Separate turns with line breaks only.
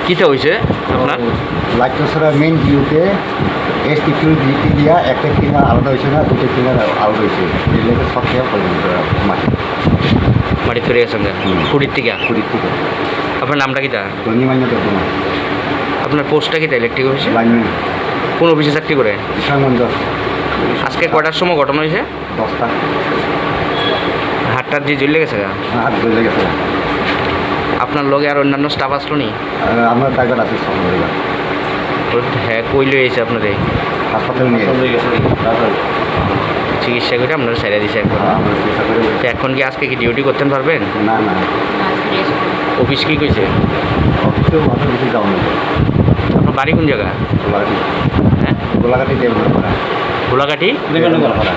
কীটা হয়েছে আপনার?
লাইটসরা মেইন ভিউতে এসটি ফিউজ ভিত্তি দিয়া একটা কিনার আলাদা হয়েছে না, দুটো কিনার আলাদা হয়েছে। এই লেগে সব থেকে মাটি
বাড়ি ফিরে গেছেন কুড়ির থেকে।
কুড়ির থেকে
আপনার নামটা কীটা?
ধন্যবাদ তোমার
আপনার পোস্টটা কীটা ইলেকট্রিক অফিসে?
লাইনম্যান
কোন অফিসে চাকরি করে?
বিশালগঞ্জ।
আজকে কটার সময় ঘটনা হয়েছে?
10টা।
হাটটার দিয়ে জ্বলে গেছে গা?
হাত জ্বলে গেছে।
আপনার লগে আর অন্যান্য স্টাফ আসলো নি?
আমরা ড্রাইভার আছি সব ড্রাইভার।
হ্যাঁ কইলে এসে আপনার এই
হাসপাতালে নিয়ে গেছে।
চিকিৎসা করে আপনারা সাইডে দিয়েছে এখন।
আমরা চিকিৎসা করে
তো এখন কি আজকে কি ডিউটি করতে পারবেন?
না না
অফিস কি কইছে?
অফিসেও মাথা কিছু যাওয়া নেই।
আপনার বাড়ি কোন জায়গা?
গোলাঘাটি।
হ্যাঁ
গোলাঘাটি দেবঘর পাড়া।
গোলাঘাটি
দেবঘর পাড়া।